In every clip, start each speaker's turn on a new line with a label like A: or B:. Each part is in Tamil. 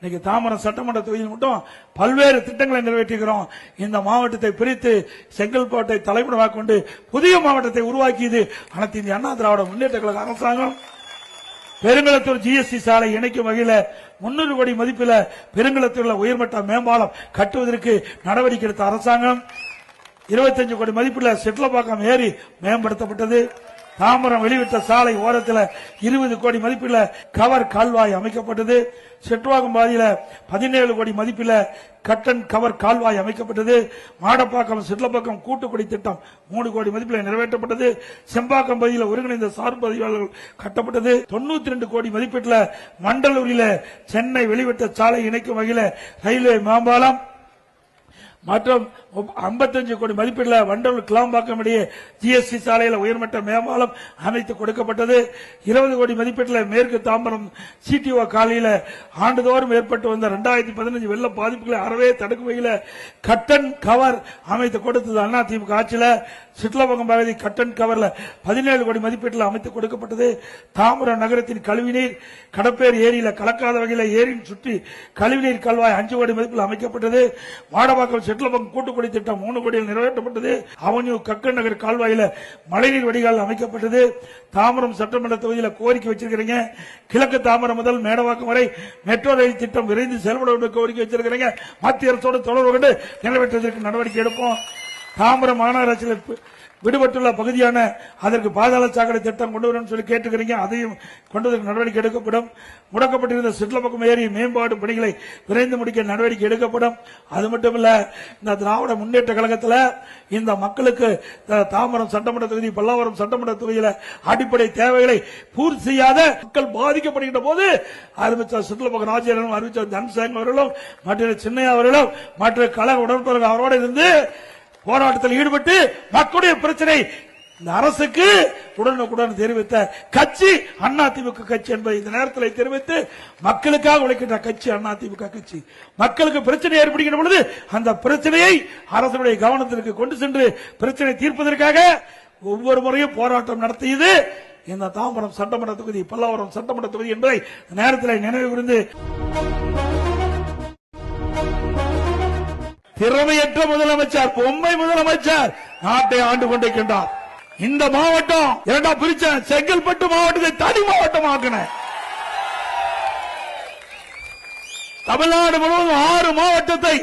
A: இன்னைக்கு தாம்பரம் சட்டமன்ற தொகுதியில் மட்டும் பல்வேறு திட்டங்களை நிறைவேற்றுகிறோம். இந்த மாவட்டத்தை பிரித்து செங்கல்பட்டை தலைமையிடமாக கொண்டு புதிய மாவட்டத்தை உருவாக்கியது அனைத்து இந்திய அண்ணா திராவிட முன்னேற்ற கழக அரசாங்கம். பெருங்களத்தூர் ஜிஎஸ்டி சாலை இணைக்கும் வகையில் 300 கோடி மதிப்பில் பெருங்களத்தூர்ல உயர்மட்ட மேம்பாலம் கட்டுவதற்கு நடவடிக்கை எடுத்த அரசாங்கம். 25 கோடி மதிப்பில் செட்லப்பாக்கம் ஏரி மேம்படுத்தப்பட்டது. தாம்பரம் வெளிவிட்ட சாலை ஓரத்தில் 20 கோடி மதிப்பில் கவர் கால்வாய் அமைக்கப்பட்டது. செட்வாகம் பாதியில 17 கோடி மதிப்பில் கட்டன் கவர் கால்வாய் அமைக்கப்பட்டது. மாடப்பாக்கம் செட்லப்பாக்கம் கூட்டுக்குடி திட்டம் 3 கோடி மதிப்பில் நிறைவேற்றப்பட்டது. செம்பாக்கம் பகுதியில் ஒருங்கிணைந்த சார்பு பதிவாளர்கள் கட்டப்பட்டது. 92 கோடி மதிப்பீட்டில் மண்டலூரில் சென்னை வெளிவிட்ட சாலை இணைக்கும் வகையில் ரயில்வே மேம்பாலம் மற்றும் 55 கோடி மதிப்பீட்டில் வண்டலூர் கிளாம்பாக்கம் இடையே ஜிஎஸ்டி சாலையில் உயர்மட்ட மேம்பாலம் அமைத்து கொடுக்கப்பட்டது. 20 கோடி மதிப்பீட்டில் மேற்கு தாம்பரம் சிடிஓ காலையில் ஆண்டுதோறும் ஏற்பட்டு வந்த 2015 வெள்ள பாதிப்புகளை அறவே தடுக்கும் வகையில் கட்டன் கவர் அமைத்து கொடுத்தது அதிமுக ஆட்சியில். சிட்லபங்கம் பகுதி கட்டன் கவர்ல 17 கோடி மதிப்பீட்டில் அமைத்து கொடுக்கப்பட்டது. தாம்பரம் நகரத்தின் கழிவுநீர் கடப்பேர் ஏரியில கலக்காத வகையில் ஏரியின் சுற்றி கழிவுநீர் கல்வாய் 5 கோடி மதிப்பில் அமைக்கப்பட்டது. வாடபாக்கம் செட்லபங்கம் கூட்டுக்குடி திட்டம் 3 கோடியில் நிறைவேற்றப்பட்டது. அவனியூ கக்கன் நகர் கால்வாயில மழைநீர் வடிகால் அமைக்கப்பட்டது. தாம்பரம் சட்டமன்ற தொகுதியில் கோரிக்கை வச்சிருக்கிறீங்க. கிழக்கு தாம்பரம் முதல் மேடவாக்கம் வரை மெட்ரோ ரயில் திட்டம் விரைந்து செயல்பட கோரிக்கை வச்சிருக்கிறீங்க. மத்திய அரசோடு தொடர்பு கொண்டு நிறைவேற்றுவதற்கு நடவடிக்கை எடுப்போம். தாம்பரம் மாநகராட்சியில் விடுபட்டுள்ள பகுதியான அதற்கு பாதாள சாக்கடை திட்டம் கொண்டு வரணும் சொல்லி கேட்டுக்கிறீங்க. அதையும் கொண்டு வர நடவடிக்கை எடுக்கப்படும். முடக்கப்பட்டிருந்த சிட்லப்பக்கம் ஏரி மேம்பாடு பணிகளை விரைந்து முடிக்க நடவடிக்கை எடுக்கப்படும். அது மட்டுமல்ல, இந்த திராவிட முன்னேற்ற கழகத்தில் இந்த மக்களுக்கு தாம்பரம் சட்டமன்ற தொகுதி பல்லாவரம் சட்டமன்ற தொகுதியில் அடிப்படை தேவைகளை பூர்த்தி செய்யாத மக்கள் பாதிக்கப்படுகின்ற போது அறிவிச்ச சிட்லப்பக்கம் ராஜேந்திரன் அறிவிச்ச தன்சாங் அவர்களும் மற்ற சின்னையா அவர்களும் மற்ற கழக உடன்பிறகு அவரோடு இருந்து போராட்டத்தில் ஈடுபட்டு மக்களுடைய பிரச்சனை இந்த அரசுக்கு உடனுக்குடன் தெரிவித்த கட்சி அதிமுக கட்சி என்பதை இந்த நேரத்தில் தெரிவித்து மக்களுக்காக உழைக்கின்ற கட்சி அதிமுக கட்சி. மக்களுக்கு பிரச்சனை ஏற்படுகின்ற பொழுது அந்த பிரச்சனையை அரசுடைய கவனத்திற்கு கொண்டு சென்று பிரச்சனை தீர்ப்பதற்காக ஒவ்வொரு முறையும் போராட்டம் நடத்தியது இந்த தாம்பரம் சட்டமன்ற தொகுதி பல்லாவரம் சட்டமன்ற தொகுதி என்பதை நேரத்தில் நினைவு கூர்ந்து, திறமையற்ற முதலமைச்சர், பொம்மை முதலமைச்சர் நாட்டை ஆண்டு கொண்டிருக்கின்றார். இந்த மாவட்டம் இரண்டா பிரிச்ச செங்கல்பட்டு மாவட்டத்தை தனி மாவட்டமாக்கின. தமிழ்நாடு முழுவதும் 6 மாவட்டத்தை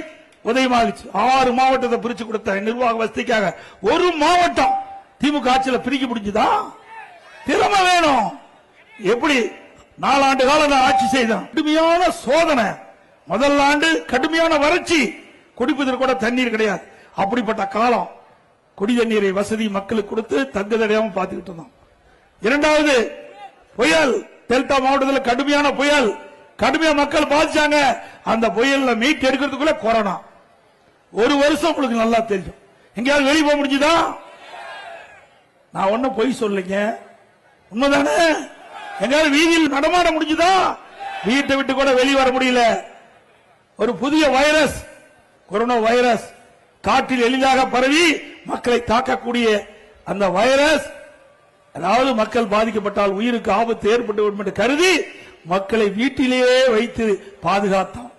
A: உதயமாகிச்சு. 6 மாவட்டத்தை பிரிச்சு கொடுத்த நிர்வாக வசதிக்காக ஒரு மாவட்டம் திமுக ஆட்சியில் பிரிக்க முடிஞ்சதா? திறமை வேணும். எப்படி 4 ஆண்டு காலம் ஆட்சி செய்தோம். கடுமையான சோதனை. முதல் ஆண்டு கடுமையான வறட்சி, குடிப்பதற்கு கூட தண்ணீர் கிடையாது. அப்படிப்பட்ட காலம் குடி தண்ணீரை வசதி மக்களுக்கு கொடுத்து தங்க தடையாம பார்த்துக்கிட்டு இருந்தோம். இரண்டாவது புயல், டெல்டா மாவட்டத்தில் கடுமையான புயல், கடுமையா மக்கள் பாதிச்சாங்க. அந்த புயல்ல மீட் எடுக்கிறதுக்குள்ள கொரோனா. ஒரு வருஷம் உங்களுக்கு நல்லா தெரியும். எங்கேயாவது வெளியே போக முடிஞ்சுதா? நான் ஒன்னும் பொய் சொல்லுங்க, உண்மைதானே? எங்கேயாவது வீதியில் நடமாட முடிஞ்சுதா? வீட்டை விட்டு கூட வெளியே வர முடியல. ஒரு புதிய வைரஸ், கொரோனா வைரஸ் காற்றில் எளிதாக பரவி மக்களை தாக்கக்கூடிய அந்த வைரஸ், அதாவது மக்கள் பாதிக்கப்பட்டால் உயிருக்கு ஆபத்து ஏற்பட்டுவிடும் என்று கருதி மக்களை வீட்டிலேயே வைத்து பாதுகாத்தோம்.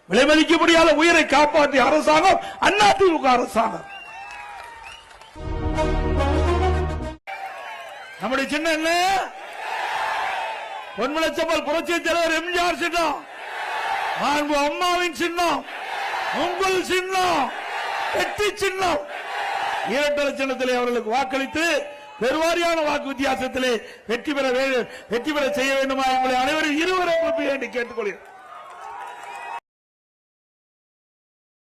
A: விலைமதிக்க முடியாத உயிரை காப்பாற்றிய அரசாங்கம் அதிமுக அரசாங்கம். நம்முடைய சின்னம் என்ன? பொன்மனச்செம்மல் புரட்சி தலைவர் எம்ஜிஆர் சின்னம், மாண்பு அம்மாவின் சின்னம், உங்கள் சின்னம் வெற்றி சின்னம். இரட்டை சின்னத்திலே அவர்களுக்கு வாக்களித்து பெருவாரியான வாக்கு வித்தியாசத்திலே வெற்றி பெற செய்ய வேண்டுமா? உங்களை அனைவரும் இருவரும் வேண்டி கேட்டுக்கொள்கிறேன்.